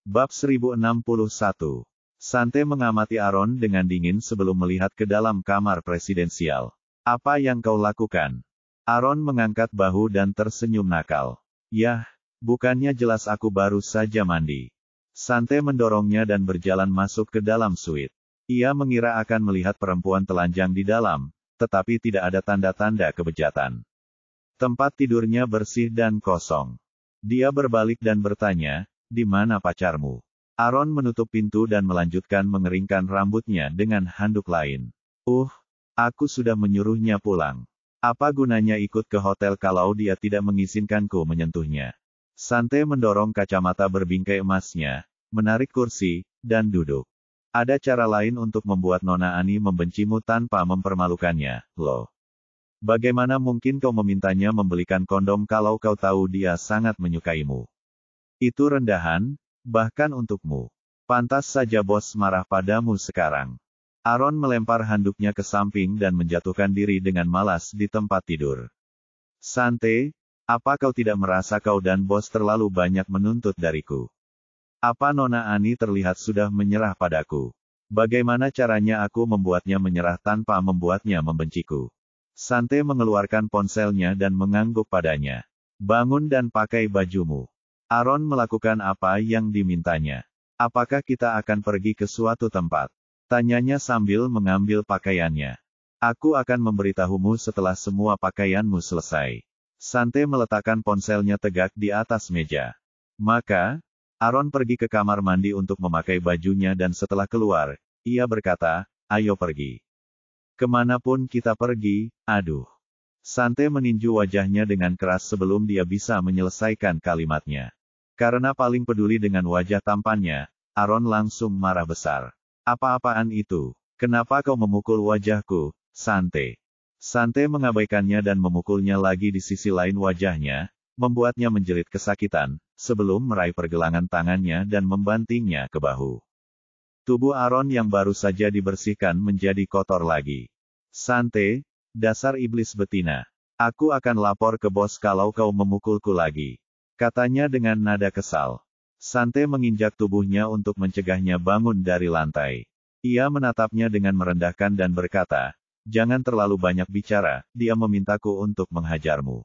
Bab 1061. Sante mengamati Aaron dengan dingin sebelum melihat ke dalam kamar presidensial. Apa yang kau lakukan? Aaron mengangkat bahu dan tersenyum nakal. Yah, bukannya jelas aku baru saja mandi. Sante mendorongnya dan berjalan masuk ke dalam suite. Ia mengira akan melihat perempuan telanjang di dalam, tetapi tidak ada tanda-tanda kebejatan. Tempat tidurnya bersih dan kosong. Dia berbalik dan bertanya, di mana pacarmu? Aaron menutup pintu dan melanjutkan mengeringkan rambutnya dengan handuk lain. Aku sudah menyuruhnya pulang. Apa gunanya ikut ke hotel kalau dia tidak mengizinkanku menyentuhnya? Sante mendorong kacamata berbingkai emasnya, menarik kursi, dan duduk. Ada cara lain untuk membuat Nona Ani membencimu tanpa mempermalukannya, loh. Bagaimana mungkin kau memintanya membelikan kondom kalau kau tahu dia sangat menyukaimu? Itu rendahan, bahkan untukmu. Pantas saja bos marah padamu sekarang. Aaron melempar handuknya ke samping dan menjatuhkan diri dengan malas di tempat tidur. Sante, apa kau tidak merasa kau dan bos terlalu banyak menuntut dariku? Apa Nona Ani terlihat sudah menyerah padaku? Bagaimana caranya aku membuatnya menyerah tanpa membuatnya membenciku? Sante mengeluarkan ponselnya dan mengangguk padanya. Bangun dan pakai bajumu. Aaron melakukan apa yang dimintanya. Apakah kita akan pergi ke suatu tempat? Tanyanya sambil mengambil pakaiannya. Aku akan memberitahumu setelah semua pakaianmu selesai. Sante meletakkan ponselnya tegak di atas meja. Maka, Aaron pergi ke kamar mandi untuk memakai bajunya dan setelah keluar, ia berkata, ayo pergi. Kemanapun kita pergi, aduh. Sante meninju wajahnya dengan keras sebelum dia bisa menyelesaikan kalimatnya. Karena paling peduli dengan wajah tampannya, Aaron langsung marah besar. Apa-apaan itu? Kenapa kau memukul wajahku, Sante? Sante mengabaikannya dan memukulnya lagi di sisi lain wajahnya, membuatnya menjerit kesakitan, sebelum meraih pergelangan tangannya dan membantingnya ke bahu. Tubuh Aaron yang baru saja dibersihkan menjadi kotor lagi. Sante, dasar iblis betina. Aku akan lapor ke bos kalau kau memukulku lagi. Katanya dengan nada kesal. Sante menginjak tubuhnya untuk mencegahnya bangun dari lantai. Ia menatapnya dengan merendahkan dan berkata, jangan terlalu banyak bicara, dia memintaku untuk menghajarmu.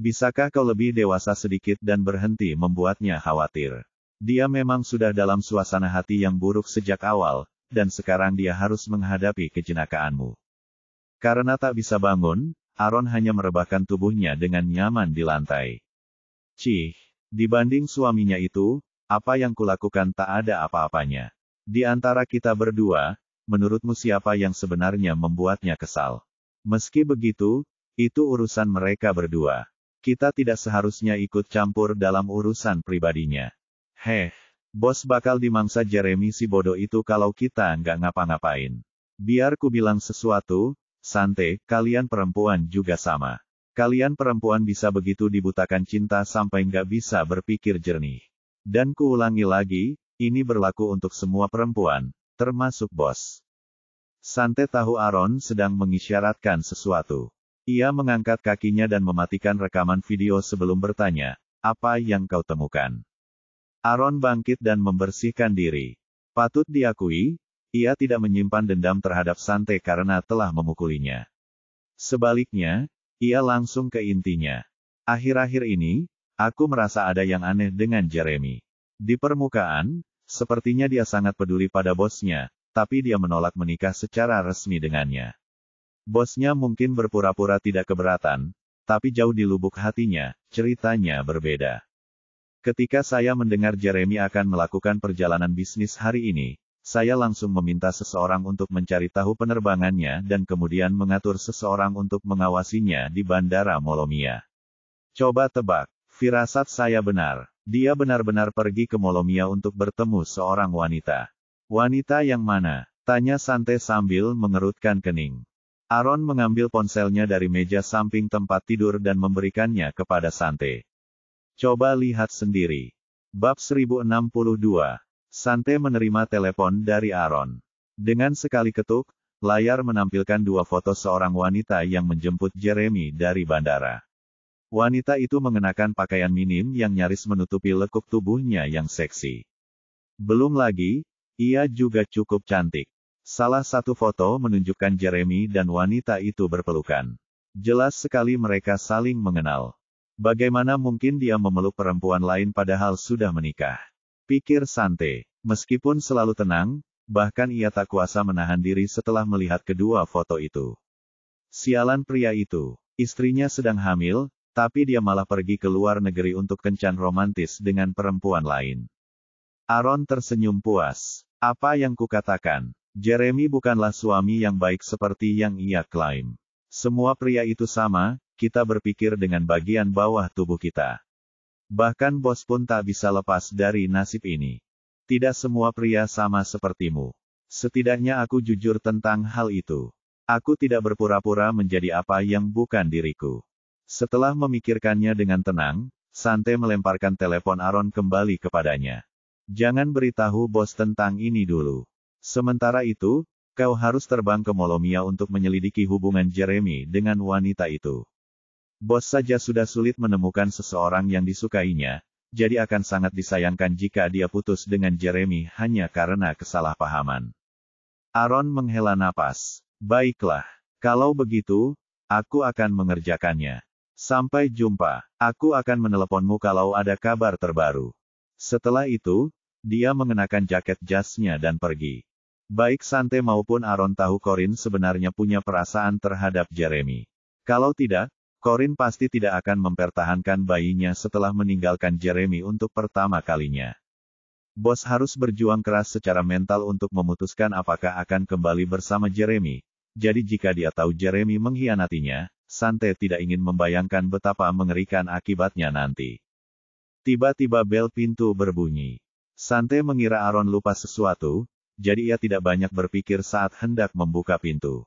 Bisakah kau lebih dewasa sedikit dan berhenti membuatnya khawatir? Dia memang sudah dalam suasana hati yang buruk sejak awal, dan sekarang dia harus menghadapi kejenakaanmu. Karena tak bisa bangun, Aaron hanya merebahkan tubuhnya dengan nyaman di lantai. Cih, dibanding suaminya itu, apa yang kulakukan tak ada apa-apanya. Di antara kita berdua, menurutmu siapa yang sebenarnya membuatnya kesal? Meski begitu, itu urusan mereka berdua. Kita tidak seharusnya ikut campur dalam urusan pribadinya. Bos bakal dimangsa Jeremy si bodoh itu kalau kita nggak ngapa-ngapain. Biar ku bilang sesuatu, Sante, kalian perempuan juga sama. Kalian perempuan bisa begitu dibutakan cinta sampai nggak bisa berpikir jernih. Dan kuulangi lagi, ini berlaku untuk semua perempuan, termasuk bos. Sante tahu Aaron sedang mengisyaratkan sesuatu. Ia mengangkat kakinya dan mematikan rekaman video sebelum bertanya, apa yang kau temukan? Aaron bangkit dan membersihkan diri. Patut diakui, ia tidak menyimpan dendam terhadap Sante karena telah memukulinya. Sebaliknya, ia langsung ke intinya. Akhir-akhir ini, aku merasa ada yang aneh dengan Jeremy. Di permukaan, sepertinya dia sangat peduli pada bosnya, tapi dia menolak menikah secara resmi dengannya. Bosnya mungkin berpura-pura tidak keberatan, tapi jauh di lubuk hatinya, ceritanya berbeda. Ketika saya mendengar Jeremy akan melakukan perjalanan bisnis hari ini, saya langsung meminta seseorang untuk mencari tahu penerbangannya dan kemudian mengatur seseorang untuk mengawasinya di Bandara Molomia. Coba tebak, firasat saya benar. Dia benar-benar pergi ke Molomia untuk bertemu seorang wanita. Wanita yang mana? Tanya Sante sambil mengerutkan kening. Aaron mengambil ponselnya dari meja samping tempat tidur dan memberikannya kepada Sante. Coba lihat sendiri. Bab 1062. Sante menerima telepon dari Aaron. Dengan sekali ketuk, layar menampilkan dua foto seorang wanita yang menjemput Jeremy dari bandara. Wanita itu mengenakan pakaian minim yang nyaris menutupi lekuk tubuhnya yang seksi. Belum lagi, ia juga cukup cantik. Salah satu foto menunjukkan Jeremy dan wanita itu berpelukan. Jelas sekali mereka saling mengenal. Bagaimana mungkin dia memeluk perempuan lain padahal sudah menikah? Pikir Sante. Meskipun selalu tenang, bahkan ia tak kuasa menahan diri setelah melihat kedua foto itu. Sialan pria itu. Istrinya sedang hamil, tapi dia malah pergi ke luar negeri untuk kencan romantis dengan perempuan lain. Aaron tersenyum puas. Apa yang kukatakan? Jeremy bukanlah suami yang baik seperti yang ia klaim. Semua pria itu sama, kita berpikir dengan bagian bawah tubuh kita. Bahkan bos pun tak bisa lepas dari nasib ini. Tidak semua pria sama sepertimu. Setidaknya aku jujur tentang hal itu. Aku tidak berpura-pura menjadi apa yang bukan diriku. Setelah memikirkannya dengan tenang, Sante melemparkan telepon Aaron kembali kepadanya. Jangan beritahu bos tentang ini dulu. Sementara itu, kau harus terbang ke Molomia untuk menyelidiki hubungan Jeremy dengan wanita itu. Bos saja sudah sulit menemukan seseorang yang disukainya, jadi akan sangat disayangkan jika dia putus dengan Jeremy hanya karena kesalahpahaman. Aaron menghela napas. Baiklah, kalau begitu, aku akan mengerjakannya. Sampai jumpa, aku akan meneleponmu kalau ada kabar terbaru. Setelah itu, dia mengenakan jaket jasnya dan pergi. Baik Sante maupun Aaron tahu Corinne sebenarnya punya perasaan terhadap Jeremy. Kalau tidak, Corinne pasti tidak akan mempertahankan bayinya setelah meninggalkan Jeremy untuk pertama kalinya. Bos harus berjuang keras secara mental untuk memutuskan apakah akan kembali bersama Jeremy. Jadi jika dia tahu Jeremy mengkhianatinya, Sante tidak ingin membayangkan betapa mengerikan akibatnya nanti. Tiba-tiba bel pintu berbunyi. Sante mengira Aaron lupa sesuatu, jadi ia tidak banyak berpikir saat hendak membuka pintu.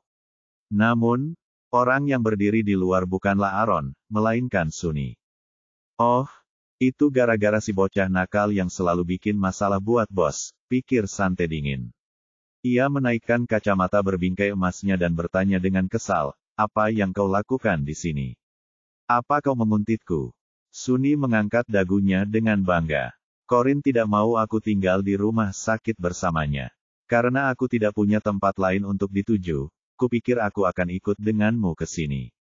Namun, orang yang berdiri di luar bukanlah Aaron, melainkan Sunny. Oh, itu gara-gara si bocah nakal yang selalu bikin masalah buat bos, pikir Sante dingin. Ia menaikkan kacamata berbingkai emasnya dan bertanya dengan kesal, apa yang kau lakukan di sini? Apa kau menguntitku? Sunny mengangkat dagunya dengan bangga. Corinne tidak mau aku tinggal di rumah sakit bersamanya. Karena aku tidak punya tempat lain untuk dituju, kupikir aku akan ikut denganmu ke sini.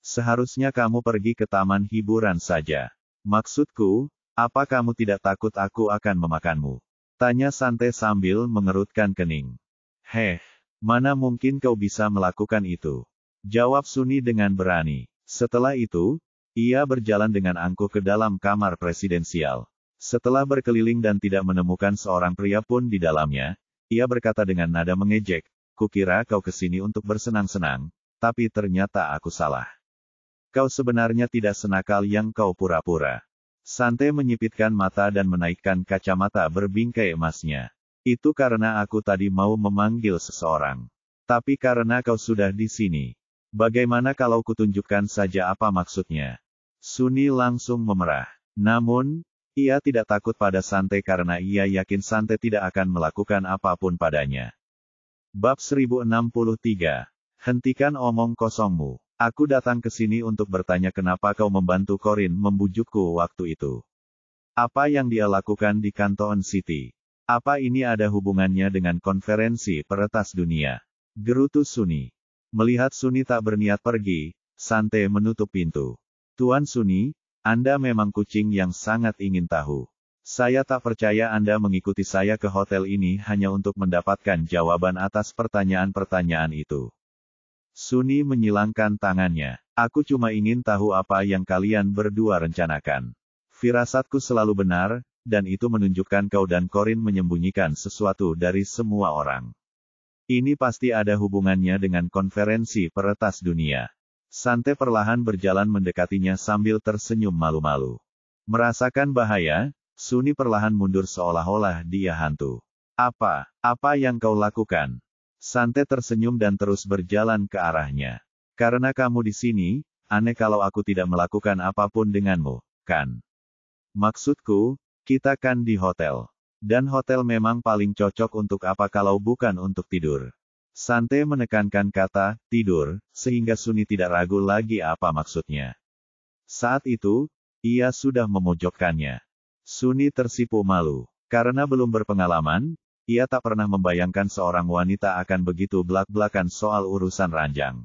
Seharusnya kamu pergi ke taman hiburan saja. Maksudku, apa kamu tidak takut aku akan memakanmu? Tanya Sante sambil mengerutkan kening. Heh, mana mungkin kau bisa melakukan itu? Jawab Sunny dengan berani. Setelah itu, ia berjalan dengan angkuh ke dalam kamar presidensial. Setelah berkeliling dan tidak menemukan seorang pria pun di dalamnya, ia berkata dengan nada mengejek, kukira kau kesini untuk bersenang-senang, tapi ternyata aku salah. Kau sebenarnya tidak senakal yang kau pura-pura. Sante menyipitkan mata dan menaikkan kacamata berbingkai emasnya. Itu karena aku tadi mau memanggil seseorang. Tapi karena kau sudah di sini. Bagaimana kalau kutunjukkan saja apa maksudnya? Sunny langsung memerah. Namun, ia tidak takut pada Sante karena ia yakin Sante tidak akan melakukan apapun padanya. Bab 1063. Hentikan omong kosongmu. Aku datang ke sini untuk bertanya kenapa kau membantu Corinne membujukku waktu itu. Apa yang dia lakukan di Canton City? Apa ini ada hubungannya dengan konferensi peretas dunia? Gerutu Sunny. Melihat Sunny tak berniat pergi, Sante menutup pintu. Tuan Sunny, Anda memang kucing yang sangat ingin tahu. Saya tak percaya Anda mengikuti saya ke hotel ini hanya untuk mendapatkan jawaban atas pertanyaan-pertanyaan itu. Sunny menyilangkan tangannya. Aku cuma ingin tahu apa yang kalian berdua rencanakan. Firasatku selalu benar, dan itu menunjukkan kau dan Corinne menyembunyikan sesuatu dari semua orang. Ini pasti ada hubungannya dengan konferensi peretas dunia. Sante perlahan berjalan mendekatinya sambil tersenyum malu-malu. Merasakan bahaya, Sunny perlahan mundur seolah-olah dia hantu. Apa yang kau lakukan? Sante tersenyum dan terus berjalan ke arahnya. Karena kamu di sini, aneh kalau aku tidak melakukan apapun denganmu, kan? Maksudku, kita kan di hotel. Dan hotel memang paling cocok untuk apa kalau bukan untuk tidur. Sante menekankan kata, tidur, sehingga Sunny tidak ragu lagi apa maksudnya. Saat itu, ia sudah memojokkannya. Sunny tersipu malu. Karena belum berpengalaman, ia tak pernah membayangkan seorang wanita akan begitu belak-belakan soal urusan ranjang.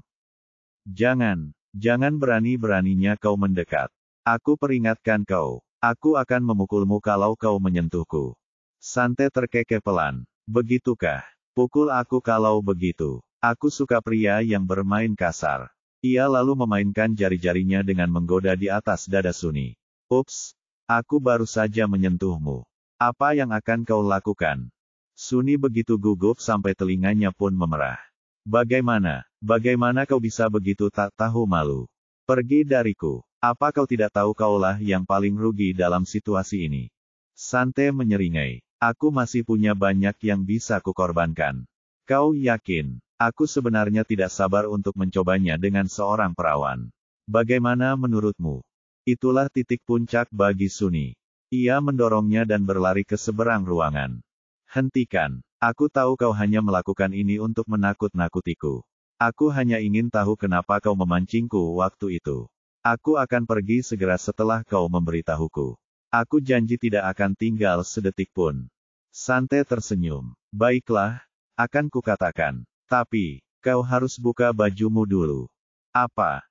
Jangan berani-beraninya kau mendekat. Aku peringatkan kau. Aku akan memukulmu kalau kau menyentuhku. Sante terkekeh pelan. Begitukah? Pukul aku kalau begitu. Aku suka pria yang bermain kasar. Ia lalu memainkan jari-jarinya dengan menggoda di atas dada Suni. Ups, aku baru saja menyentuhmu. Apa yang akan kau lakukan? Suni begitu gugup sampai telinganya pun memerah. Bagaimana kau bisa begitu tak tahu malu? Pergi dariku. Apa kau tidak tahu kaulah yang paling rugi dalam situasi ini? Sante menyeringai. Aku masih punya banyak yang bisa kukorbankan. Kau yakin? Aku sebenarnya tidak sabar untuk mencobanya dengan seorang perawan. Bagaimana menurutmu? Itulah titik puncak bagi Suni. Ia mendorongnya dan berlari ke seberang ruangan. Hentikan. Aku tahu kau hanya melakukan ini untuk menakut-nakutiku. Aku hanya ingin tahu kenapa kau memancingku waktu itu. Aku akan pergi segera setelah kau memberitahuku. Aku janji tidak akan tinggal sedetik pun. Sante tersenyum. Baiklah, akan kukatakan. Tapi, kau harus buka bajumu dulu. Apa?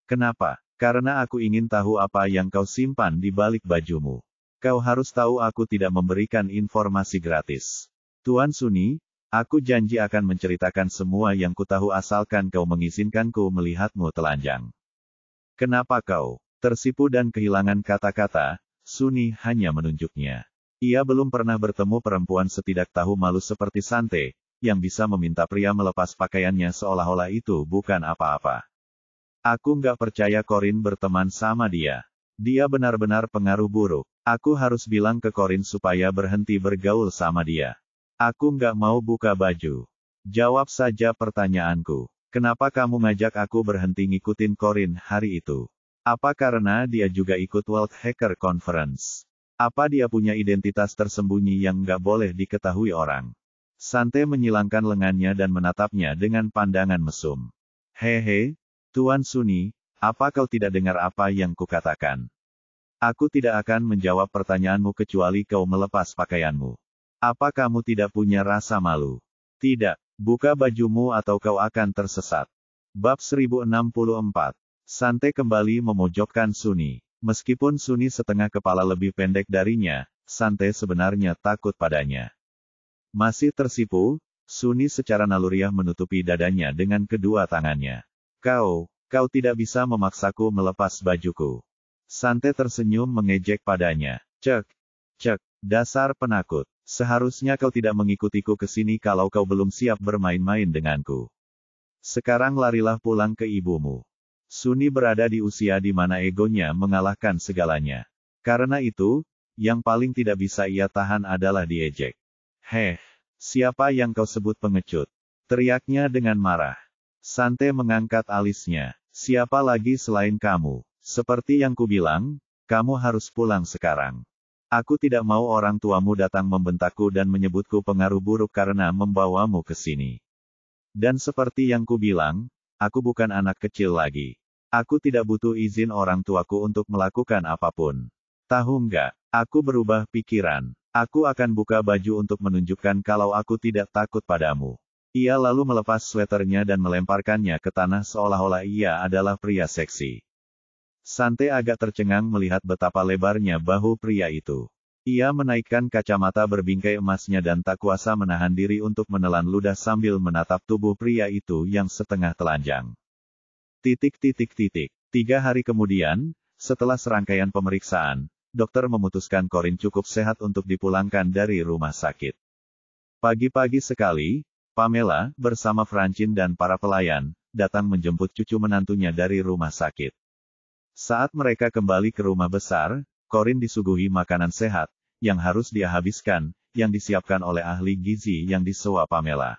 Kenapa? Karena aku ingin tahu apa yang kau simpan di balik bajumu. Kau harus tahu aku tidak memberikan informasi gratis. Tuan Suni, aku janji akan menceritakan semua yang kutahu asalkan kau mengizinkanku melihatmu telanjang. Kenapa kau tersipu dan kehilangan kata-kata? Suni hanya menunjuknya. Ia belum pernah bertemu perempuan setidak tahu malu seperti Sante, yang bisa meminta pria melepas pakaiannya seolah-olah itu bukan apa-apa. Aku nggak percaya Corin berteman sama dia. Dia benar-benar pengaruh buruk. Aku harus bilang ke Corin supaya berhenti bergaul sama dia. Aku nggak mau buka baju. Jawab saja pertanyaanku. Kenapa kamu ngajak aku berhenti ngikutin Corin hari itu? Apa karena dia juga ikut World Hacker Conference? Apa dia punya identitas tersembunyi yang nggak boleh diketahui orang? Sante menyilangkan lengannya dan menatapnya dengan pandangan mesum. Hehe, Tuan Suni, apa kau tidak dengar apa yang kukatakan? Aku tidak akan menjawab pertanyaanmu kecuali kau melepas pakaianmu. Apa kamu tidak punya rasa malu? Tidak. Buka bajumu atau kau akan tersesat. Bab 1064. Sante kembali memojokkan Suni. Meskipun Suni setengah kepala lebih pendek darinya, Sante sebenarnya takut padanya. Masih tersipu, Suni secara naluriah menutupi dadanya dengan kedua tangannya. Kau tidak bisa memaksaku melepas bajuku. Sante tersenyum mengejek padanya. Cek, dasar penakut. Seharusnya kau tidak mengikutiku ke sini kalau kau belum siap bermain-main denganku. Sekarang larilah pulang ke ibumu. Suni berada di usia di mana egonya mengalahkan segalanya. Karena itu, yang paling tidak bisa ia tahan adalah diejek. Heh, siapa yang kau sebut pengecut? Teriaknya dengan marah. Sante mengangkat alisnya. Siapa lagi selain kamu? Seperti yang kubilang, kamu harus pulang sekarang. Aku tidak mau orang tuamu datang membentakku dan menyebutku pengaruh buruk karena membawamu ke sini. Dan seperti yang kubilang, aku bukan anak kecil lagi. Aku tidak butuh izin orang tuaku untuk melakukan apapun. Tahu nggak, aku berubah pikiran. Aku akan buka baju untuk menunjukkan kalau aku tidak takut padamu. Ia lalu melepas sweternya dan melemparkannya ke tanah seolah-olah ia adalah pria seksi. Sante agak tercengang melihat betapa lebarnya bahu pria itu. Ia menaikkan kacamata berbingkai emasnya dan tak kuasa menahan diri untuk menelan ludah sambil menatap tubuh pria itu yang setengah telanjang. 3 hari kemudian, setelah serangkaian pemeriksaan, dokter memutuskan Corin cukup sehat untuk dipulangkan dari rumah sakit. Pagi-pagi sekali, Pamela, bersama Francine dan para pelayan, datang menjemput cucu menantunya dari rumah sakit. Saat mereka kembali ke rumah besar, Corin disuguhi makanan sehat, yang harus dia habiskan, yang disiapkan oleh ahli gizi yang disewa Pamela.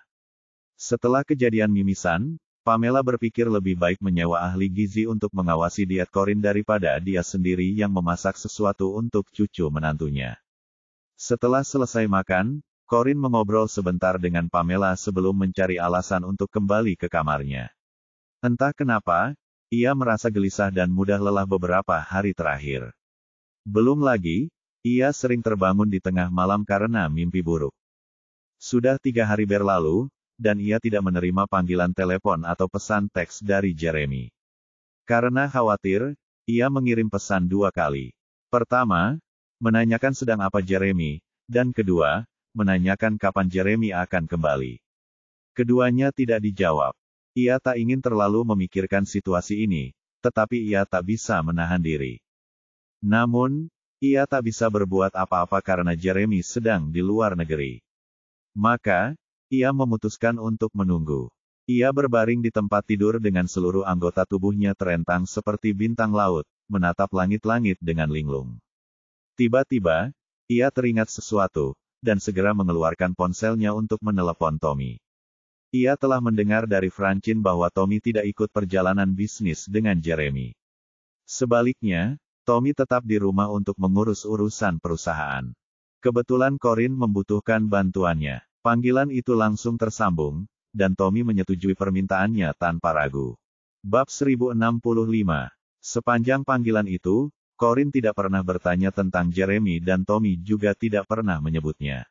Setelah kejadian mimisan, Pamela berpikir lebih baik menyewa ahli gizi untuk mengawasi diet Corin daripada dia sendiri yang memasak sesuatu untuk cucu menantunya. Setelah selesai makan, Corin mengobrol sebentar dengan Pamela sebelum mencari alasan untuk kembali ke kamarnya. Entah kenapa, ia merasa gelisah dan mudah lelah beberapa hari terakhir. Belum lagi, Ia sering terbangun di tengah malam karena mimpi buruk. Sudah 3 hari berlalu, dan ia tidak menerima panggilan telepon atau pesan teks dari Jeremy. Karena khawatir, ia mengirim pesan 2 kali. Pertama, menanyakan sedang apa Jeremy, dan kedua, menanyakan kapan Jeremy akan kembali. Keduanya tidak dijawab. Ia tak ingin terlalu memikirkan situasi ini, tetapi ia tak bisa menahan diri. Namun, ia tak bisa berbuat apa-apa karena Jeremy sedang di luar negeri. Maka, ia memutuskan untuk menunggu. Ia berbaring di tempat tidur dengan seluruh anggota tubuhnya terentang seperti bintang laut, menatap langit-langit dengan linglung. Tiba-tiba, ia teringat sesuatu, dan segera mengeluarkan ponselnya untuk menelepon Tommy. Ia telah mendengar dari Francine bahwa Tommy tidak ikut perjalanan bisnis dengan Jeremy. Sebaliknya, Tommy tetap di rumah untuk mengurus urusan perusahaan. Kebetulan Corinne membutuhkan bantuannya. Panggilan itu langsung tersambung, dan Tommy menyetujui permintaannya tanpa ragu. Bab 1065. Sepanjang panggilan itu, Corinne tidak pernah bertanya tentang Jeremy dan Tommy juga tidak pernah menyebutnya.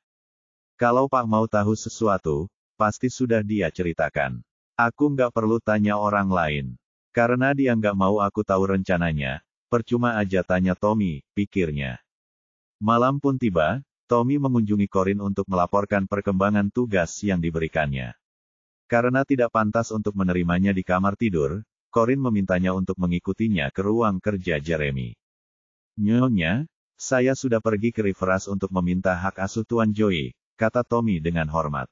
Kalau Pak mau tahu sesuatu, pasti sudah dia ceritakan. Aku nggak perlu tanya orang lain. Karena dia nggak mau aku tahu rencananya, percuma aja tanya Tommy, pikirnya. Malam pun tiba, Tommy mengunjungi Corinne untuk melaporkan perkembangan tugas yang diberikannya. Karena tidak pantas untuk menerimanya di kamar tidur, Corinne memintanya untuk mengikutinya ke ruang kerja Jeremy. Nyonya, saya sudah pergi ke Riveras untuk meminta hak asuh Tuan Joey, kata Tommy dengan hormat.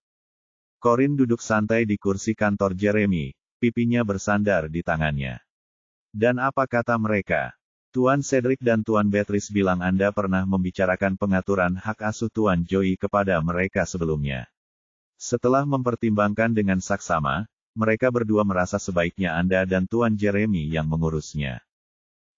Corinne duduk santai di kursi kantor Jeremy, pipinya bersandar di tangannya. Dan apa kata mereka? Tuan Cedric dan Tuan Beatrice bilang Anda pernah membicarakan pengaturan hak asuh Tuan Joey kepada mereka sebelumnya. Setelah mempertimbangkan dengan saksama, mereka berdua merasa sebaiknya Anda dan Tuan Jeremy yang mengurusnya.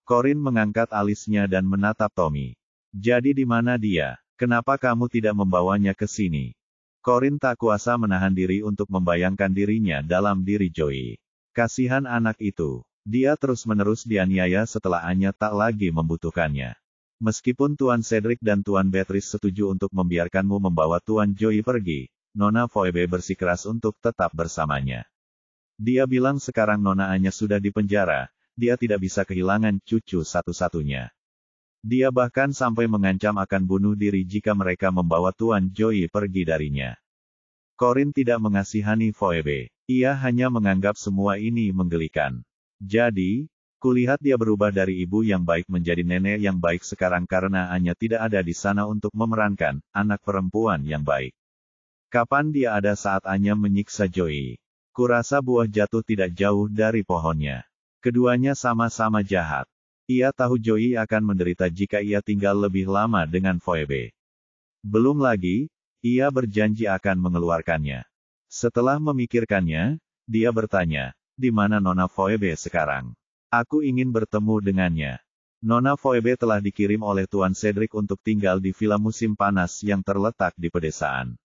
Corinne mengangkat alisnya dan menatap Tommy. Jadi di mana dia? Kenapa kamu tidak membawanya ke sini? Corinne tak kuasa menahan diri untuk membayangkan dirinya dalam diri Joey. Kasihan anak itu. Dia terus-menerus dianiaya setelah Anya tak lagi membutuhkannya. Meskipun Tuan Cedric dan Tuan Beatrice setuju untuk membiarkanmu membawa Tuan Joey pergi, Nona Phoebe bersikeras untuk tetap bersamanya. Dia bilang sekarang Nona Anya sudah di penjara, dia tidak bisa kehilangan cucu satu-satunya. Dia bahkan sampai mengancam akan bunuh diri jika mereka membawa Tuan Joey pergi darinya. Corinne tidak mengasihani Phoebe. Ia hanya menganggap semua ini menggelikan. Jadi, kulihat dia berubah dari ibu yang baik menjadi nenek yang baik sekarang karena Anya tidak ada di sana untuk memerankan anak perempuan yang baik. Kapan dia ada saat Anya menyiksa Joey? Kurasa buah jatuh tidak jauh dari pohonnya. Keduanya sama-sama jahat. Ia tahu Joey akan menderita jika ia tinggal lebih lama dengan Phoebe. Belum lagi, ia berjanji akan mengeluarkannya. Setelah memikirkannya, dia bertanya, di mana Nona Phoebe sekarang? Aku ingin bertemu dengannya. Nona Phoebe telah dikirim oleh Tuan Cedric untuk tinggal di villa musim panas yang terletak di pedesaan.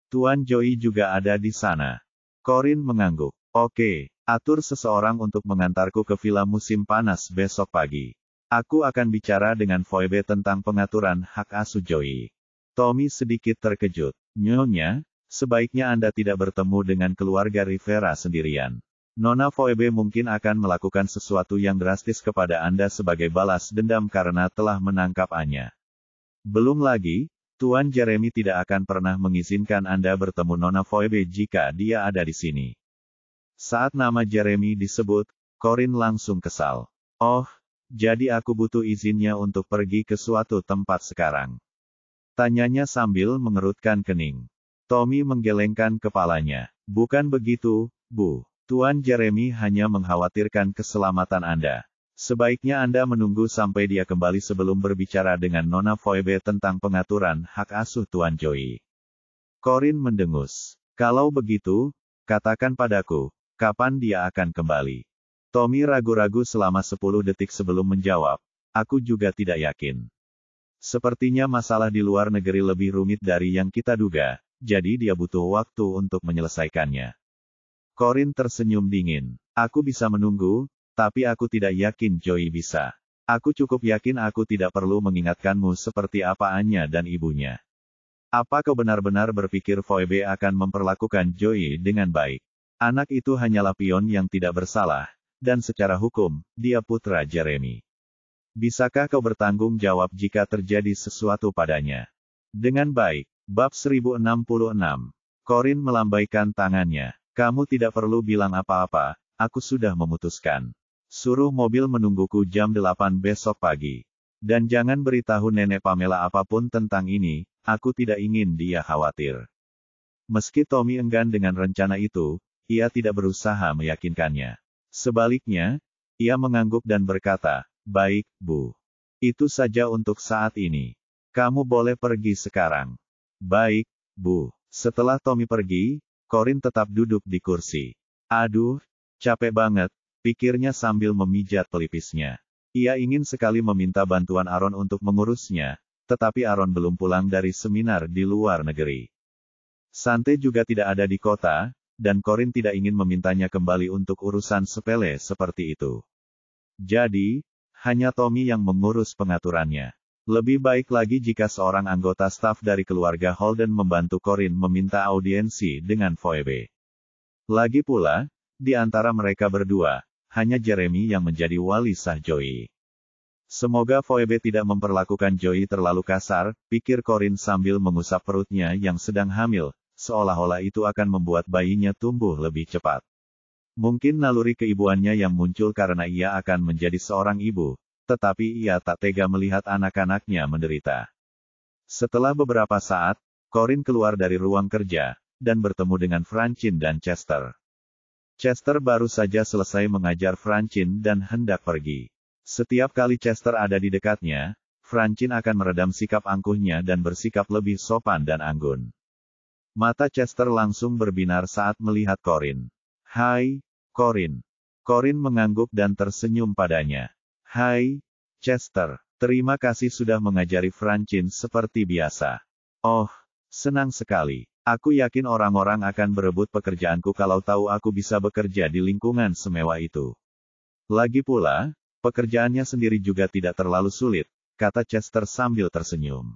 Tuan Joey juga ada di sana. Corinne mengangguk. Oke, atur seseorang untuk mengantarku ke villa musim panas besok pagi. Aku akan bicara dengan Phoebe tentang pengaturan hak asuh Joey. Tommy sedikit terkejut. Nyonya, sebaiknya Anda tidak bertemu dengan keluarga Rivera sendirian. Nona Phoebe mungkin akan melakukan sesuatu yang drastis kepada Anda sebagai balas dendam karena telah menangkap Anya. Belum lagi, Tuan Jeremy tidak akan pernah mengizinkan Anda bertemu Nona Phoebe jika dia ada di sini. Saat nama Jeremy disebut, Corinne langsung kesal. Oh, jadi aku butuh izinnya untuk pergi ke suatu tempat sekarang? Tanyanya sambil mengerutkan kening. Tommy menggelengkan kepalanya. Bukan begitu, Bu. Tuan Jeremy hanya mengkhawatirkan keselamatan Anda. Sebaiknya Anda menunggu sampai dia kembali sebelum berbicara dengan Nona Phoebe tentang pengaturan hak asuh Tuan Joey. Corinne mendengus. Kalau begitu, katakan padaku, kapan dia akan kembali? Tommy ragu-ragu selama 10 detik sebelum menjawab, aku juga tidak yakin. Sepertinya masalah di luar negeri lebih rumit dari yang kita duga, jadi dia butuh waktu untuk menyelesaikannya. Corinne tersenyum dingin. Aku bisa menunggu, tapi aku tidak yakin Joey bisa. Aku cukup yakin aku tidak perlu mengingatkanmu seperti apa Anya dan ibunya. Apa kau benar-benar berpikir Phoebe akan memperlakukan Joey dengan baik? Anak itu hanyalah pion yang tidak bersalah, dan secara hukum, dia putra Jeremy. Bisakah kau bertanggung jawab jika terjadi sesuatu padanya? Dengan baik. Bab 1066. Corin melambaikan tangannya. Kamu tidak perlu bilang apa-apa, aku sudah memutuskan. Suruh mobil menungguku jam 8 besok pagi. Dan jangan beritahu Nenek Pamela apapun tentang ini, aku tidak ingin dia khawatir. Meski Tommy enggan dengan rencana itu, ia tidak berusaha meyakinkannya. Sebaliknya, ia mengangguk dan berkata, "Baik, Bu. Itu saja untuk saat ini. Kamu boleh pergi sekarang." "Baik, Bu." Setelah Tommy pergi, Corin tetap duduk di kursi. "Aduh, capek banget," pikirnya sambil memijat pelipisnya. Ia ingin sekali meminta bantuan Aaron untuk mengurusnya, tetapi Aaron belum pulang dari seminar di luar negeri. Sante juga tidak ada di kota, dan Corin tidak ingin memintanya kembali untuk urusan sepele seperti itu. Jadi, hanya Tommy yang mengurus pengaturannya. Lebih baik lagi jika seorang anggota staf dari keluarga Holden membantu Corin meminta audiensi dengan Phoebe. Lagi pula, di antara mereka berdua, hanya Jeremy yang menjadi wali sah Joey. Semoga Phoebe tidak memperlakukan Joey terlalu kasar, pikir Corin sambil mengusap perutnya yang sedang hamil, seolah-olah itu akan membuat bayinya tumbuh lebih cepat. Mungkin naluri keibuannya yang muncul karena ia akan menjadi seorang ibu, tetapi ia tak tega melihat anak-anaknya menderita. Setelah beberapa saat, Corin keluar dari ruang kerja, dan bertemu dengan Francine dan Chester. Chester baru saja selesai mengajar Francine dan hendak pergi. Setiap kali Chester ada di dekatnya, Francine akan meredam sikap angkuhnya dan bersikap lebih sopan dan anggun. Mata Chester langsung berbinar saat melihat Corin. "Hai, Corin." Corin mengangguk dan tersenyum padanya. "Hai, Chester. Terima kasih sudah mengajari Francine seperti biasa." "Oh, senang sekali. Aku yakin orang-orang akan berebut pekerjaanku kalau tahu aku bisa bekerja di lingkungan semewah itu. Lagi pula, pekerjaannya sendiri juga tidak terlalu sulit," kata Chester sambil tersenyum.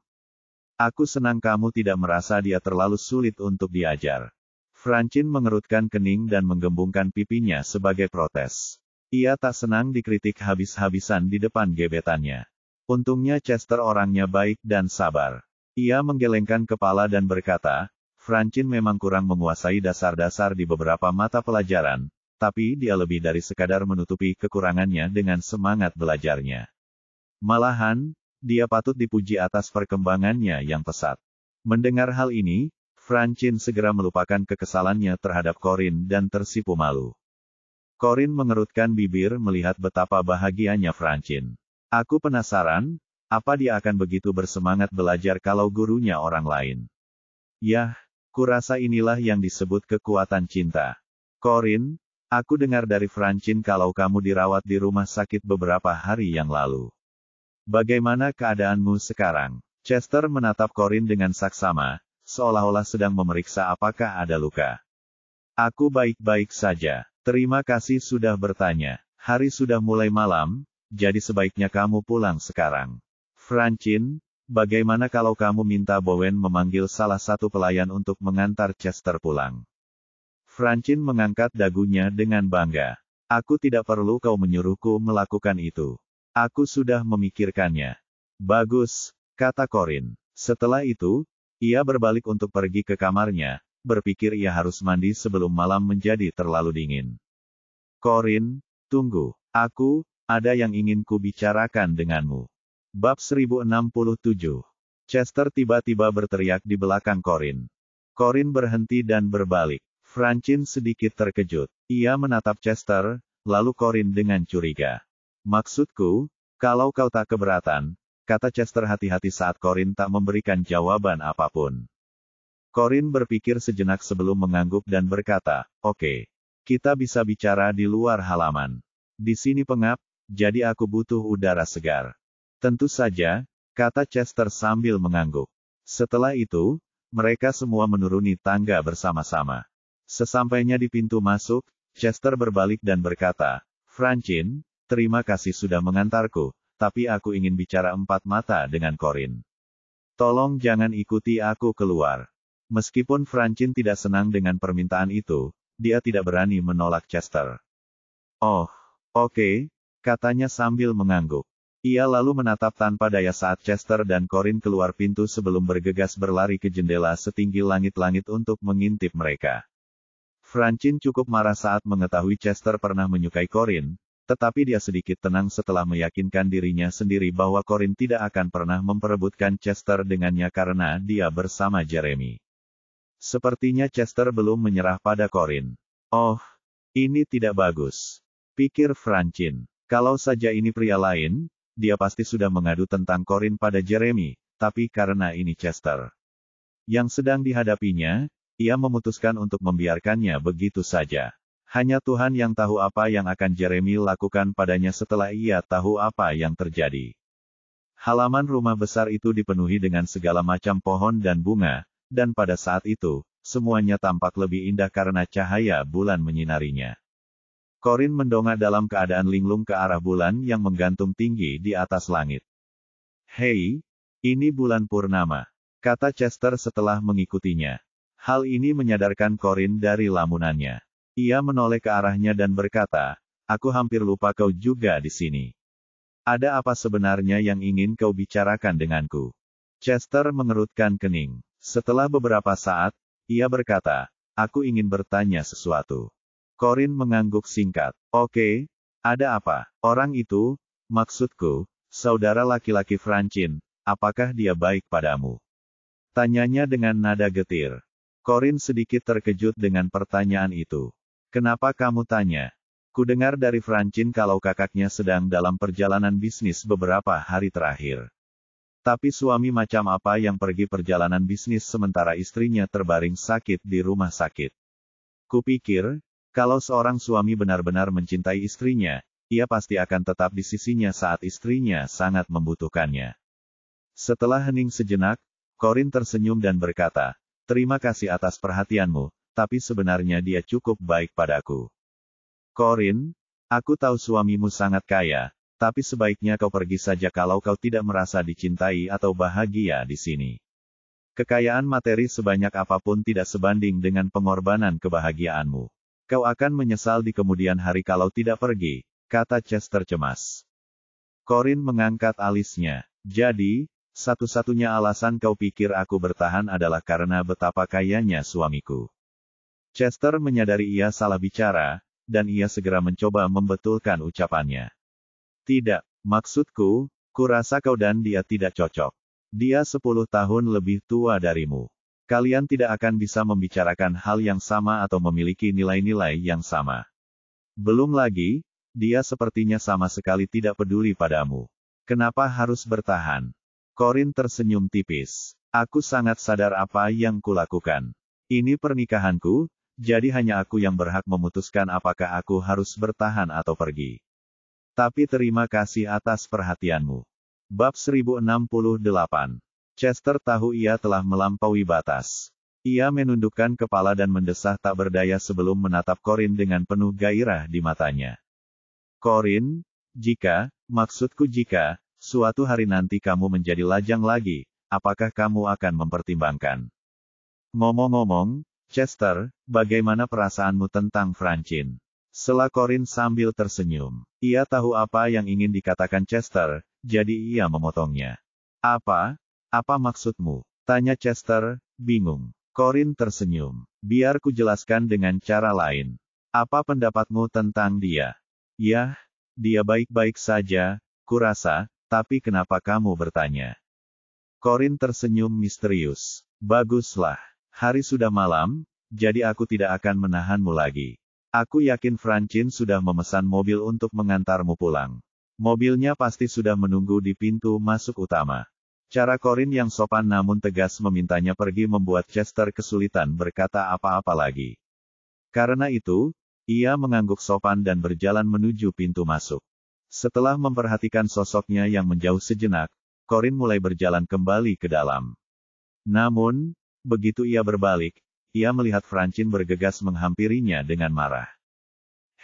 "Aku senang kamu tidak merasa dia terlalu sulit untuk diajar." Francine mengerutkan kening dan menggembungkan pipinya sebagai protes. Ia tak senang dikritik habis-habisan di depan gebetannya. Untungnya Chester orangnya baik dan sabar. Ia menggelengkan kepala dan berkata, "Francine memang kurang menguasai dasar-dasar di beberapa mata pelajaran, tapi dia lebih dari sekadar menutupi kekurangannya dengan semangat belajarnya. Malahan, dia patut dipuji atas perkembangannya yang pesat." Mendengar hal ini, Francine segera melupakan kekesalannya terhadap Corin dan tersipu malu. Corin mengerutkan bibir melihat betapa bahagianya Francine. "Aku penasaran, apa dia akan begitu bersemangat belajar kalau gurunya orang lain?" "Yah, kurasa inilah yang disebut kekuatan cinta. Corin, aku dengar dari Francine kalau kamu dirawat di rumah sakit beberapa hari yang lalu. Bagaimana keadaanmu sekarang?" Chester menatap Corin dengan saksama, seolah-olah sedang memeriksa apakah ada luka. "Aku baik-baik saja. Terima kasih sudah bertanya. Hari sudah mulai malam, jadi sebaiknya kamu pulang sekarang. Francine, bagaimana kalau kamu minta Bowen memanggil salah satu pelayan untuk mengantar Chester pulang?" Francine mengangkat dagunya dengan bangga. "Aku tidak perlu kau menyuruhku melakukan itu. Aku sudah memikirkannya." "Bagus," kata Corin. Setelah itu, ia berbalik untuk pergi ke kamarnya, berpikir ia harus mandi sebelum malam menjadi terlalu dingin. "Corin, tunggu. Ada yang ingin ku bicarakan denganmu." Bab 1067. Chester tiba-tiba berteriak di belakang Corin. Corin berhenti dan berbalik. Francine sedikit terkejut. Ia menatap Chester, lalu Corin dengan curiga. "Maksudku, kalau kau tak keberatan," kata Chester hati-hati saat Corin tak memberikan jawaban apapun. Corin berpikir sejenak sebelum mengangguk dan berkata, "Oke. Kita bisa bicara di luar halaman. Di sini pengap, jadi aku butuh udara segar." "Tentu saja," kata Chester sambil mengangguk. Setelah itu, mereka semua menuruni tangga bersama-sama. Sesampainya di pintu masuk, Chester berbalik dan berkata, "Francine, terima kasih sudah mengantarku, tapi aku ingin bicara empat mata dengan Corin. Tolong jangan ikuti aku keluar. Meskipun Francine tidak senang dengan permintaan itu, dia tidak berani menolak Chester. Oh, oke, katanya sambil mengangguk. Ia lalu menatap tanpa daya saat Chester dan Corin keluar pintu sebelum bergegas berlari ke jendela setinggi langit-langit untuk mengintip mereka. Francine cukup marah saat mengetahui Chester pernah menyukai Corin, tetapi dia sedikit tenang setelah meyakinkan dirinya sendiri bahwa Corin tidak akan pernah memperebutkan Chester dengannya karena dia bersama Jeremy. Sepertinya Chester belum menyerah pada Corin. Oh, ini tidak bagus, pikir Francine. Kalau saja ini pria lain, dia pasti sudah mengadu tentang Corin pada Jeremy, tapi karena ini Chester yang sedang dihadapinya, ia memutuskan untuk membiarkannya begitu saja. Hanya Tuhan yang tahu apa yang akan Jeremy lakukan padanya setelah ia tahu apa yang terjadi. Halaman rumah besar itu dipenuhi dengan segala macam pohon dan bunga, dan pada saat itu, semuanya tampak lebih indah karena cahaya bulan menyinarinya. Corin mendongak dalam keadaan linglung ke arah bulan yang menggantung tinggi di atas langit. "Hei, ini bulan purnama," kata Chester setelah mengikutinya. Hal ini menyadarkan Corin dari lamunannya. Ia menoleh ke arahnya dan berkata, "Aku hampir lupa kau juga di sini. Ada apa sebenarnya yang ingin kau bicarakan denganku?" Chester mengerutkan kening. Setelah beberapa saat, ia berkata, "Aku ingin bertanya sesuatu." Corin mengangguk singkat. "Oke, ada apa?" "Orang itu, maksudku, saudara laki-laki Francine, apakah dia baik padamu?" Tanyanya dengan nada getir. Corin sedikit terkejut dengan pertanyaan itu. "Kenapa kamu tanya?" "Kudengar dari Francine kalau kakaknya sedang dalam perjalanan bisnis beberapa hari terakhir. Tapi suami macam apa yang pergi perjalanan bisnis sementara istrinya terbaring sakit di rumah sakit? Kupikir, kalau seorang suami benar-benar mencintai istrinya, ia pasti akan tetap di sisinya saat istrinya sangat membutuhkannya." Setelah hening sejenak, Corin tersenyum dan berkata, "Terima kasih atas perhatianmu, tapi sebenarnya dia cukup baik padaku." "Corin, aku tahu suamimu sangat kaya, tapi sebaiknya kau pergi saja kalau kau tidak merasa dicintai atau bahagia di sini. Kekayaan materi sebanyak apapun tidak sebanding dengan pengorbanan kebahagiaanmu. Kau akan menyesal di kemudian hari kalau tidak pergi," kata Chester cemas. Corin mengangkat alisnya. "Jadi, satu-satunya alasan kau pikir aku bertahan adalah karena betapa kayanya suamiku." Chester menyadari ia salah bicara, dan ia segera mencoba membetulkan ucapannya. "Tidak, maksudku, kurasa kau dan dia tidak cocok. Dia 10 tahun lebih tua darimu. Kalian tidak akan bisa membicarakan hal yang sama atau memiliki nilai-nilai yang sama. Belum lagi, dia sepertinya sama sekali tidak peduli padamu. Kenapa harus bertahan?" Corin tersenyum tipis. "Aku sangat sadar apa yang kulakukan. Ini pernikahanku, jadi hanya aku yang berhak memutuskan apakah aku harus bertahan atau pergi. Tapi terima kasih atas perhatianmu." Bab 1068. Chester tahu ia telah melampaui batas. Ia menundukkan kepala dan mendesah tak berdaya sebelum menatap Corin dengan penuh gairah di matanya. "Corin, maksudku jika, suatu hari nanti kamu menjadi lajang lagi, apakah kamu akan mempertimbangkan?" "Ngomong-ngomong, Chester, bagaimana perasaanmu tentang Francine?" Sela Corin sambil tersenyum. Ia tahu apa yang ingin dikatakan Chester, jadi ia memotongnya. Apa maksudmu?" tanya Chester, bingung. Corin tersenyum. "Biar ku jelaskan dengan cara lain. Apa pendapatmu tentang dia?" "Yah, dia baik-baik saja, kurasa, tapi kenapa kamu bertanya?" Corin tersenyum misterius. "Baguslah. Hari sudah malam, jadi aku tidak akan menahanmu lagi. Aku yakin Francine sudah memesan mobil untuk mengantarmu pulang. Mobilnya pasti sudah menunggu di pintu masuk utama." Cara Corin yang sopan namun tegas memintanya pergi membuat Chester kesulitan berkata apa-apa lagi. Karena itu, ia mengangguk sopan dan berjalan menuju pintu masuk. Setelah memperhatikan sosoknya yang menjauh sejenak, Corin mulai berjalan kembali ke dalam. Namun, begitu ia berbalik, ia melihat Francine bergegas menghampirinya dengan marah.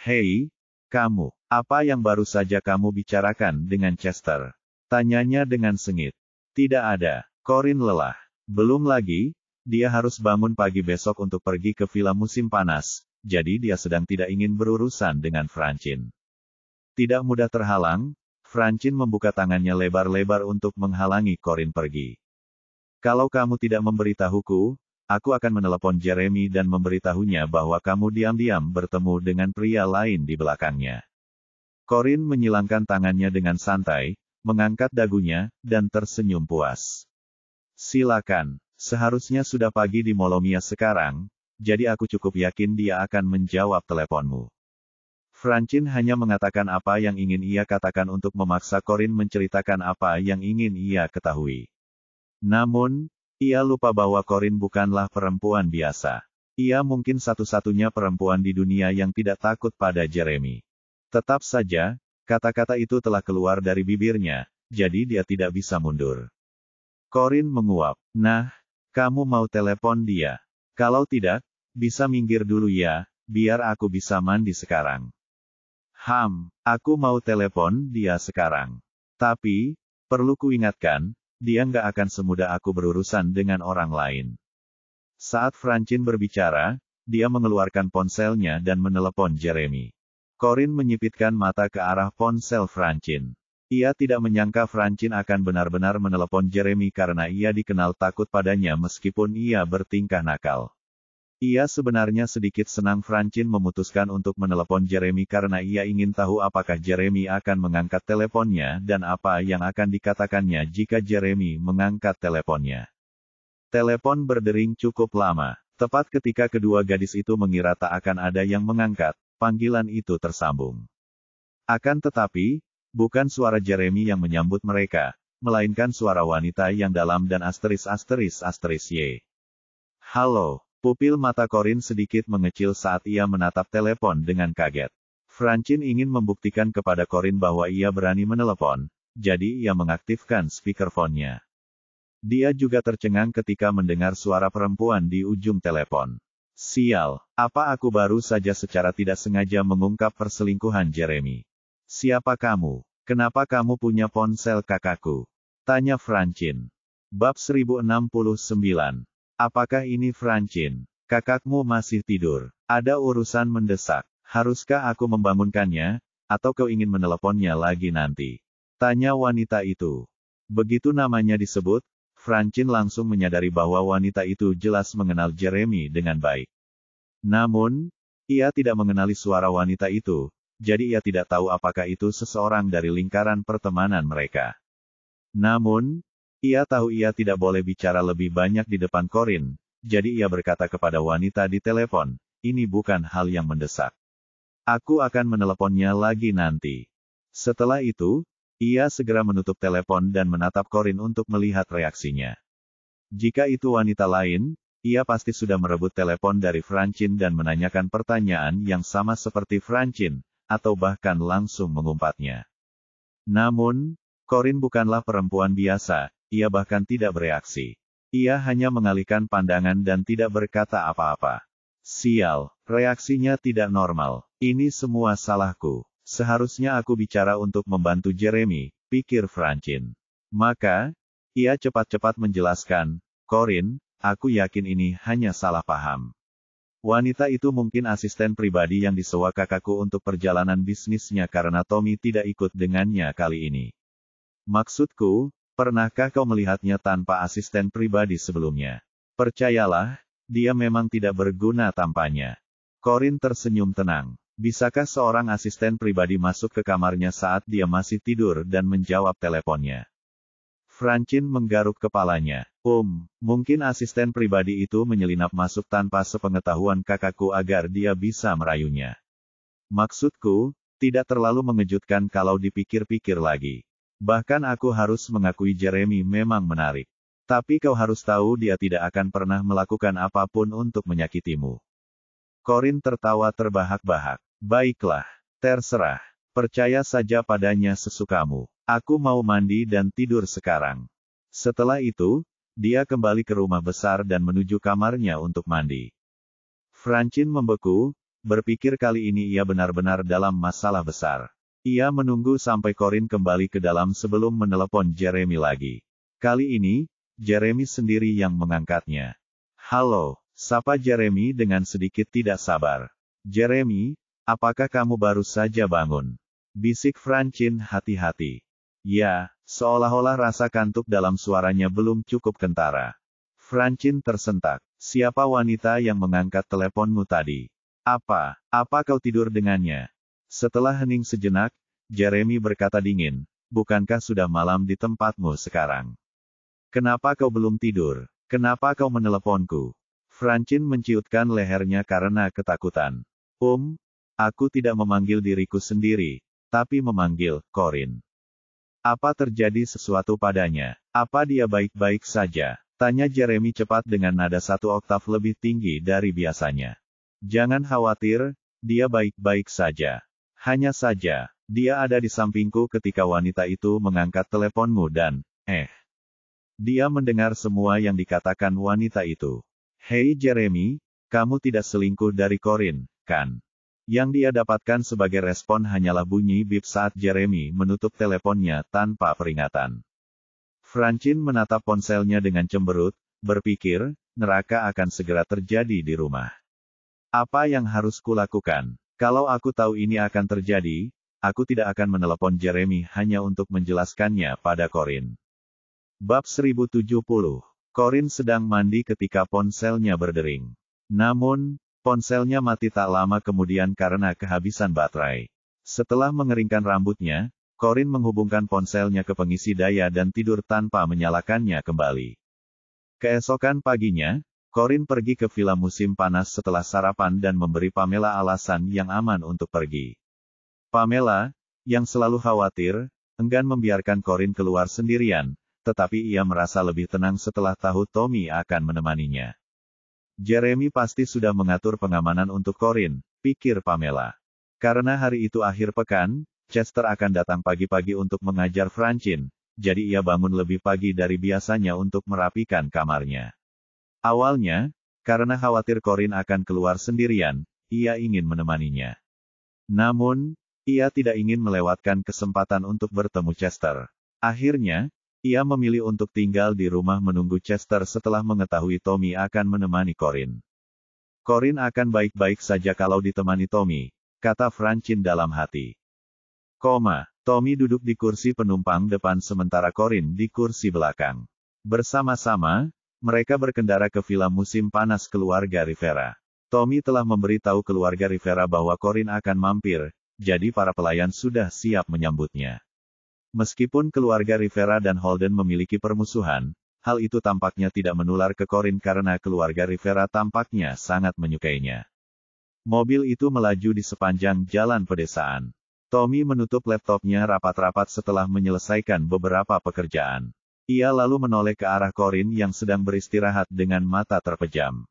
"Hei, kamu, Apa yang baru saja kamu bicarakan dengan Chester? Tanyanya dengan sengit. Tidak ada. Corin lelah. Belum lagi, dia harus bangun pagi besok untuk pergi ke villa musim panas, jadi dia sedang tidak ingin berurusan dengan Francine. Tidak mudah terhalang, Francine membuka tangannya lebar-lebar untuk menghalangi Corin pergi. Kalau kamu tidak memberitahuku, aku akan menelepon Jeremy dan memberitahunya bahwa kamu diam-diam bertemu dengan pria lain di belakangnya. Corin menyilangkan tangannya dengan santai, mengangkat dagunya, dan tersenyum puas. Silakan, seharusnya sudah pagi di Molomia sekarang, jadi aku cukup yakin dia akan menjawab teleponmu. Francine hanya mengatakan apa yang ingin ia katakan untuk memaksa Corin menceritakan apa yang ingin ia ketahui. Namun, ia lupa bahwa Corin bukanlah perempuan biasa. Ia mungkin satu-satunya perempuan di dunia yang tidak takut pada Jeremy. Tetap saja, kata-kata itu telah keluar dari bibirnya, jadi dia tidak bisa mundur. Corin menguap. Nah, kamu mau telepon dia? Kalau tidak, bisa minggir dulu ya, biar aku bisa mandi sekarang. Aku mau telepon dia sekarang. Tapi, perlu kuingatkan, dia nggak akan semudah aku berurusan dengan orang lain. Saat Francine berbicara, dia mengeluarkan ponselnya dan menelepon Jeremy. Corin menyipitkan mata ke arah ponsel Francine. Ia tidak menyangka Francine akan benar-benar menelepon Jeremy karena ia dikenal takut padanya meskipun ia bertingkah nakal. Ia sebenarnya sedikit senang Francine memutuskan untuk menelepon Jeremy karena ia ingin tahu apakah Jeremy akan mengangkat teleponnya dan apa yang akan dikatakannya jika Jeremy mengangkat teleponnya. Telepon berdering cukup lama. Tepat ketika kedua gadis itu mengira tak akan ada yang mengangkat, panggilan itu tersambung. Akan tetapi, bukan suara Jeremy yang menyambut mereka, melainkan suara wanita yang dalam dan ****y. Halo. Pupil mata Corin sedikit mengecil saat ia menatap telepon dengan kaget. Francine ingin membuktikan kepada Corin bahwa ia berani menelepon, jadi ia mengaktifkan speakerphone-nya. Dia juga tercengang ketika mendengar suara perempuan di ujung telepon. Sial, apa aku baru saja secara tidak sengaja mengungkap perselingkuhan Jeremy? Siapa kamu? Kenapa kamu punya ponsel kakakku? Tanya Francine. Bab 1069. Apakah ini Francine? Kakakmu masih tidur. Ada urusan mendesak. Haruskah aku membangunkannya, atau kau ingin meneleponnya lagi nanti? Tanya wanita itu. Begitu namanya disebut, Francine langsung menyadari bahwa wanita itu jelas mengenal Jeremy dengan baik. Namun, ia tidak mengenali suara wanita itu, jadi ia tidak tahu apakah itu seseorang dari lingkaran pertemanan mereka. Namun, ia tahu ia tidak boleh bicara lebih banyak di depan Corin, jadi ia berkata kepada wanita di telepon, ini bukan hal yang mendesak. Aku akan meneleponnya lagi nanti. Setelah itu, ia segera menutup telepon dan menatap Corin untuk melihat reaksinya. Jika itu wanita lain, ia pasti sudah merebut telepon dari Francine dan menanyakan pertanyaan yang sama seperti Francine, atau bahkan langsung mengumpatnya. Namun, Corin bukanlah perempuan biasa. Ia bahkan tidak bereaksi. Ia hanya mengalihkan pandangan dan tidak berkata apa-apa. Sial, reaksinya tidak normal. Ini semua salahku. Seharusnya aku bicara untuk membantu Jeremy, pikir Francine. Maka, ia cepat-cepat menjelaskan, Corin, aku yakin ini hanya salah paham. Wanita itu mungkin asisten pribadi yang disewa kakakku untuk perjalanan bisnisnya karena Tommy tidak ikut dengannya kali ini. Maksudku, pernahkah kau melihatnya tanpa asisten pribadi sebelumnya? Percayalah, dia memang tidak berguna tampaknya. Corin tersenyum tenang. Bisakah seorang asisten pribadi masuk ke kamarnya saat dia masih tidur dan menjawab teleponnya? Francine menggaruk kepalanya. Mungkin asisten pribadi itu menyelinap masuk tanpa sepengetahuan kakakku agar dia bisa merayunya. Maksudku, tidak terlalu mengejutkan kalau dipikir-pikir lagi. Bahkan aku harus mengakui Jeremy memang menarik. Tapi kau harus tahu dia tidak akan pernah melakukan apapun untuk menyakitimu. Corin tertawa terbahak-bahak. Baiklah, terserah. Percaya saja padanya sesukamu. Aku mau mandi dan tidur sekarang. Setelah itu, dia kembali ke rumah besar dan menuju kamarnya untuk mandi. Francine membeku, berpikir kali ini ia benar-benar dalam masalah besar. Ia menunggu sampai Corin kembali ke dalam sebelum menelepon Jeremy lagi. Kali ini, Jeremy sendiri yang mengangkatnya. Halo, sapa Jeremy dengan sedikit tidak sabar. Jeremy, apakah kamu baru saja bangun? Bisik Francine hati-hati. Ya, seolah-olah rasa kantuk dalam suaranya belum cukup kentara. Francine tersentak. Siapa wanita yang mengangkat teleponmu tadi? Apa kau tidur dengannya? Setelah hening sejenak, Jeremy berkata dingin, bukankah sudah malam di tempatmu sekarang? Kenapa kau belum tidur? Kenapa kau meneleponku? Francine menciutkan lehernya karena ketakutan. Aku tidak memanggil diriku sendiri, tapi memanggil Corin. Apa terjadi sesuatu padanya? Apa dia baik-baik saja? Tanya Jeremy cepat dengan nada 1 oktav lebih tinggi dari biasanya. Jangan khawatir, dia baik-baik saja. Hanya saja, dia ada di sampingku ketika wanita itu mengangkat teleponmu dan, dia mendengar semua yang dikatakan wanita itu. Hei Jeremy, kamu tidak selingkuh dari Corin, kan? Yang dia dapatkan sebagai respon hanyalah bunyi bip saat Jeremy menutup teleponnya tanpa peringatan. Francine menatap ponselnya dengan cemberut, berpikir, neraka akan segera terjadi di rumah. Apa yang harus kulakukan? Kalau aku tahu ini akan terjadi, aku tidak akan menelepon Jeremy hanya untuk menjelaskannya pada Corin. Bab 1070. Corin sedang mandi ketika ponselnya berdering. Namun, ponselnya mati tak lama kemudian karena kehabisan baterai. Setelah mengeringkan rambutnya, Corin menghubungkan ponselnya ke pengisi daya dan tidur tanpa menyalakannya kembali. Keesokan paginya, Corin pergi ke villa musim panas setelah sarapan dan memberi Pamela alasan yang aman untuk pergi. Pamela, yang selalu khawatir, enggan membiarkan Corin keluar sendirian, tetapi ia merasa lebih tenang setelah tahu Tommy akan menemaninya. Jeremy pasti sudah mengatur pengamanan untuk Corin, pikir Pamela. Karena hari itu akhir pekan, Chester akan datang pagi-pagi untuk mengajar Francine, jadi ia bangun lebih pagi dari biasanya untuk merapikan kamarnya. Awalnya, karena khawatir Corin akan keluar sendirian, ia ingin menemaninya. Namun, ia tidak ingin melewatkan kesempatan untuk bertemu Chester. Akhirnya, ia memilih untuk tinggal di rumah menunggu Chester setelah mengetahui Tommy akan menemani Corin. Corin akan baik-baik saja kalau ditemani Tommy, kata Francine dalam hati. Tommy duduk di kursi penumpang depan sementara Corin di kursi belakang. Bersama-sama, mereka berkendara ke villa musim panas keluarga Rivera. Tommy telah memberitahu keluarga Rivera bahwa Corin akan mampir, jadi para pelayan sudah siap menyambutnya. Meskipun keluarga Rivera dan Holden memiliki permusuhan, hal itu tampaknya tidak menular ke Corin karena keluarga Rivera tampaknya sangat menyukainya. Mobil itu melaju di sepanjang jalan pedesaan. Tommy menutup laptopnya rapat-rapat setelah menyelesaikan beberapa pekerjaan. Ia lalu menoleh ke arah Corin yang sedang beristirahat dengan mata terpejam.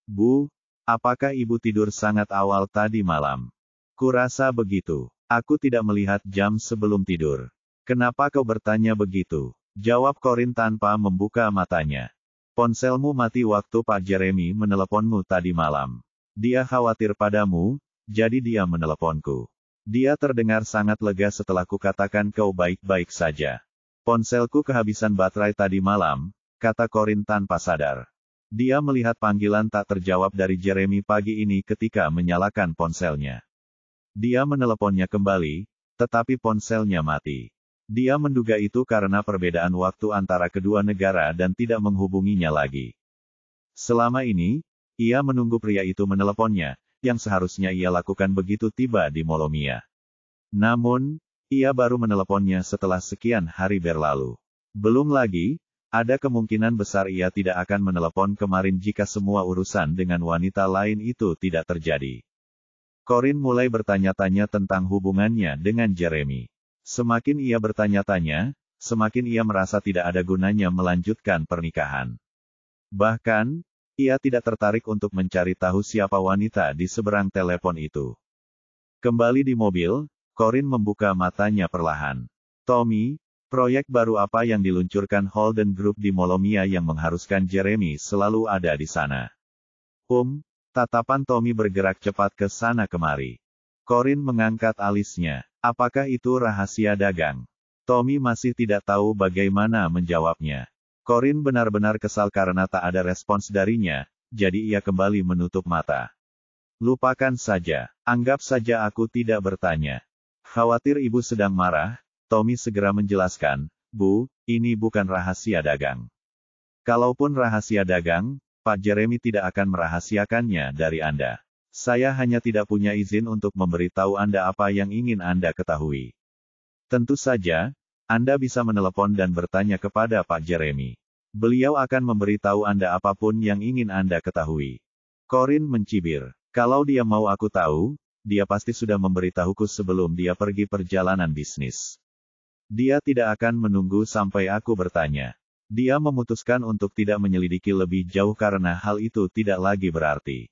Bu, apakah ibu tidur sangat awal tadi malam? Kurasa begitu. Aku tidak melihat jam sebelum tidur. Kenapa kau bertanya begitu? Jawab Corin tanpa membuka matanya. Ponselmu mati waktu Pak Jeremy meneleponmu tadi malam. Dia khawatir padamu, jadi dia meneleponku. Dia terdengar sangat lega setelah kukatakan kau baik-baik saja. Ponselku kehabisan baterai tadi malam, kata Corin tanpa sadar. Dia melihat panggilan tak terjawab dari Jeremy pagi ini ketika menyalakan ponselnya. Dia meneleponnya kembali, tetapi ponselnya mati. Dia menduga itu karena perbedaan waktu antara kedua negara dan tidak menghubunginya lagi. Selama ini, ia menunggu pria itu meneleponnya, yang seharusnya ia lakukan begitu tiba di Molomia. Namun, ia baru meneleponnya setelah sekian hari berlalu. Belum lagi, ada kemungkinan besar ia tidak akan menelepon kemarin jika semua urusan dengan wanita lain itu tidak terjadi. Corin mulai bertanya-tanya tentang hubungannya dengan Jeremy. Semakin ia bertanya-tanya, semakin ia merasa tidak ada gunanya melanjutkan pernikahan. Bahkan, ia tidak tertarik untuk mencari tahu siapa wanita di seberang telepon itu. Kembali di mobil, Corin membuka matanya perlahan. Tommy, proyek baru apa yang diluncurkan Holden Group di Molomia yang mengharuskan Jeremy selalu ada di sana? Tatapan Tommy bergerak cepat ke sana kemari. Corin mengangkat alisnya. Apakah itu rahasia dagang? Tommy masih tidak tahu bagaimana menjawabnya. Corin benar-benar kesal karena tak ada respons darinya, jadi ia kembali menutup mata. Lupakan saja, anggap saja aku tidak bertanya. Khawatir ibu sedang marah, Tommy segera menjelaskan, Bu, ini bukan rahasia dagang. Kalaupun rahasia dagang, Pak Jeremy tidak akan merahasiakannya dari Anda. Saya hanya tidak punya izin untuk memberitahu Anda apa yang ingin Anda ketahui. Tentu saja, Anda bisa menelepon dan bertanya kepada Pak Jeremy. Beliau akan memberitahu Anda apapun yang ingin Anda ketahui. Corin mencibir. Kalau dia mau aku tahu, dia pasti sudah memberitahuku sebelum dia pergi perjalanan bisnis. Dia tidak akan menunggu sampai aku bertanya. Dia memutuskan untuk tidak menyelidiki lebih jauh karena hal itu tidak lagi berarti.